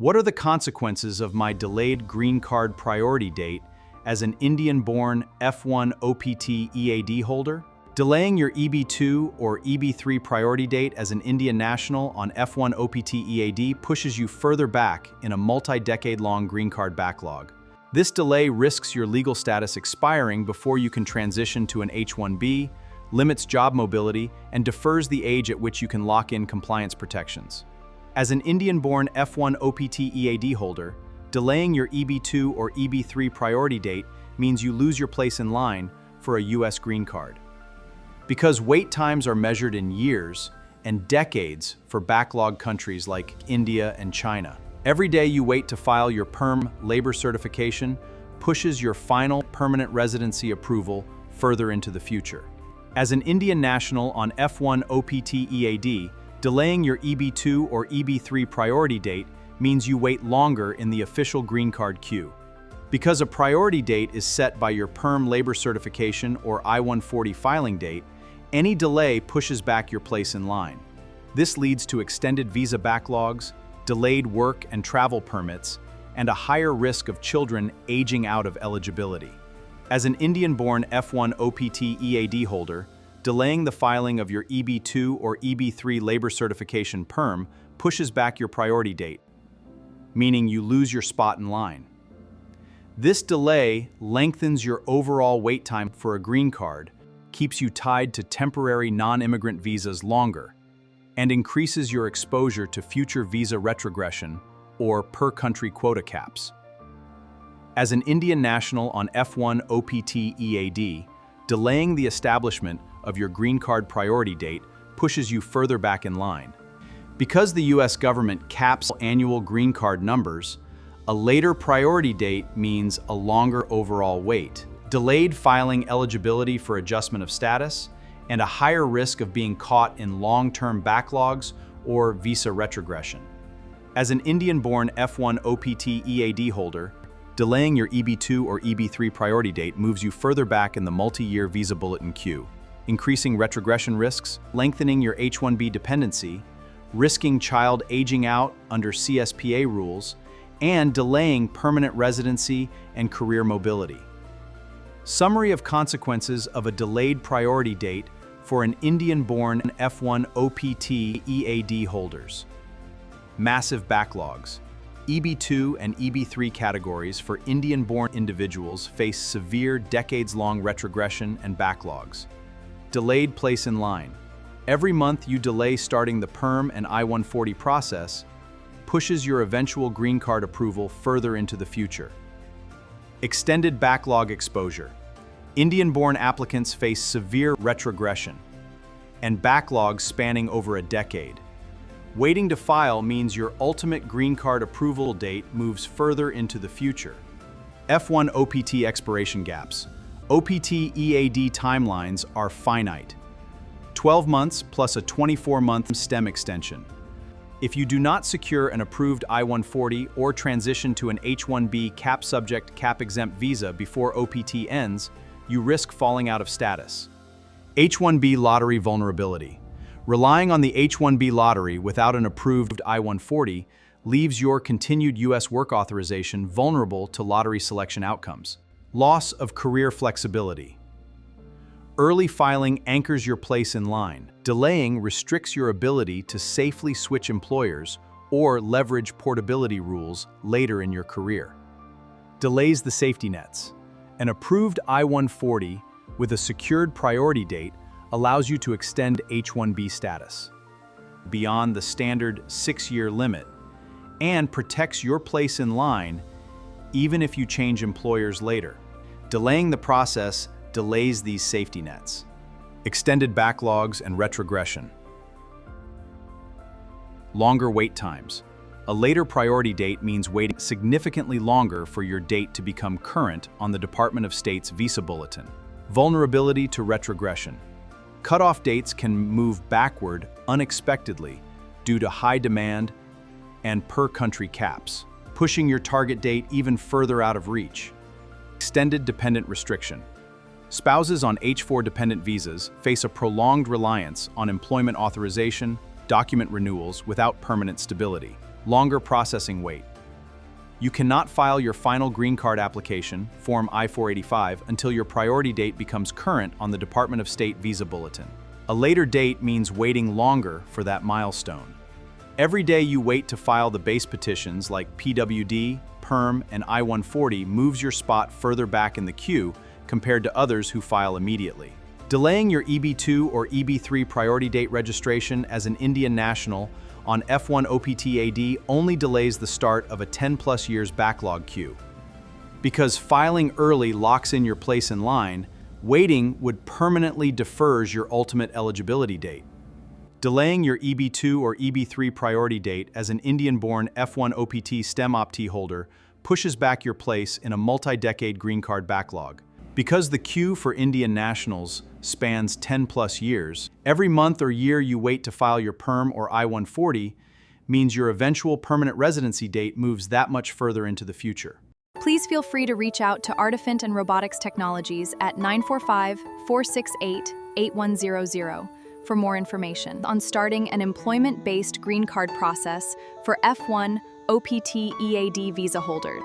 What are the consequences of my delayed green card priority date as an Indian-born F-1 OPT EAD holder? Delaying your EB2 or EB3 priority date as an Indian national on F-1 OPT EAD pushes you further back in a multi-decade-long green card backlog. This delay risks your legal status expiring before you can transition to an H-1B, limits job mobility, and defers the age at which you can lock in compliance protections. As an Indian-born F-1 OPT EAD holder, delaying your EB2 or EB3 priority date means you lose your place in line for a U.S. green card. Because wait times are measured in years and decades for backlog countries like India and China, every day you wait to file your PERM labor certification pushes your final permanent residency approval further into the future. As an Indian national on F-1 OPT EAD, delaying your EB2 or EB3 priority date means you wait longer in the official green card queue. Because a priority date is set by your PERM labor certification or I-140 filing date, any delay pushes back your place in line. This leads to extended visa backlogs, delayed work and travel permits, and a higher risk of children aging out of eligibility. As an Indian-born F-1 OPT EAD holder, delaying the filing of your EB2 or EB3 labor certification PERM pushes back your priority date, meaning you lose your spot in line. This delay lengthens your overall wait time for a green card, keeps you tied to temporary non-immigrant visas longer, and increases your exposure to future visa retrogression or per-country quota caps. As an Indian national on F-1 OPT EAD, delaying the establishment of your green card priority date pushes you further back in line. Because the U.S. government caps annual green card numbers, a later priority date means a longer overall wait, delayed filing eligibility for adjustment of status, and a higher risk of being caught in long-term backlogs or visa retrogression. As an Indian-born F-1 OPT EAD holder, delaying your EB2 or EB3 priority date moves you further back in the multi-year visa bulletin queue, increasing retrogression risks, lengthening your H-1B dependency, risking child aging out under CSPA rules, and delaying permanent residency and career mobility. Summary of consequences of a delayed priority date for an Indian-born F-1 OPT EAD holders. Massive backlogs. EB2 and EB3 categories for Indian-born individuals face severe decades-long retrogression and backlogs. Delayed place in line. Every month you delay starting the PERM and I-140 process pushes your eventual green card approval further into the future. Extended backlog exposure. Indian-born applicants face severe retrogression and backlogs spanning over a decade. Waiting to file means your ultimate green card approval date moves further into the future. F-1 OPT expiration gaps. OPT EAD timelines are finite. 12 months plus a 24-month STEM extension. If you do not secure an approved I-140 or transition to an H-1B cap-subject, cap-exempt visa before OPT ends, you risk falling out of status. H-1B lottery vulnerability. Relying on the H-1B lottery without an approved I-140 leaves your continued U.S. work authorization vulnerable to lottery selection outcomes. Loss of career flexibility. Early filing anchors your place in line. Delaying restricts your ability to safely switch employers or leverage portability rules later in your career. Delays the safety nets. An approved I-140 with a secured priority date allows you to extend H-1B status beyond the standard 6-year limit and protects your place in line even if you change employers later. Delaying the process delays these safety nets. Extended backlogs and retrogression. Longer wait times. A later priority date means waiting significantly longer for your date to become current on the Department of State's visa bulletin. Vulnerability to retrogression. Cutoff dates can move backward unexpectedly due to high demand and per-country caps, pushing your target date even further out of reach. Extended dependent restriction. Spouses on H-4 dependent visas face a prolonged reliance on employment authorization, document renewals without permanent stability. Longer processing wait. You cannot file your final green card application, Form I-485, until your priority date becomes current on the Department of State Visa Bulletin. A later date means waiting longer for that milestone. Every day you wait to file the base petitions like PWD, PERM, and I-140 moves your spot further back in the queue compared to others who file immediately. Delaying your EB2 or EB3 priority date registration as an Indian national on F-1 OPT EAD only delays the start of a 10+ years backlog queue. Because filing early locks in your place in line, waiting would permanently defers your ultimate eligibility date. Delaying your EB2 or EB3 priority date as an Indian-born F-1 OPT STEM OPT holder pushes back your place in a multi-decade green card backlog. Because the queue for Indian nationals spans 10+ years, every month or year you wait to file your PERM or I-140 means your eventual permanent residency date moves that much further into the future. Please feel free to reach out to Artifint Robotics Technologies at 945-468-8100 for more information on starting an employment-based green card process for F-1 OPT EAD visa holders.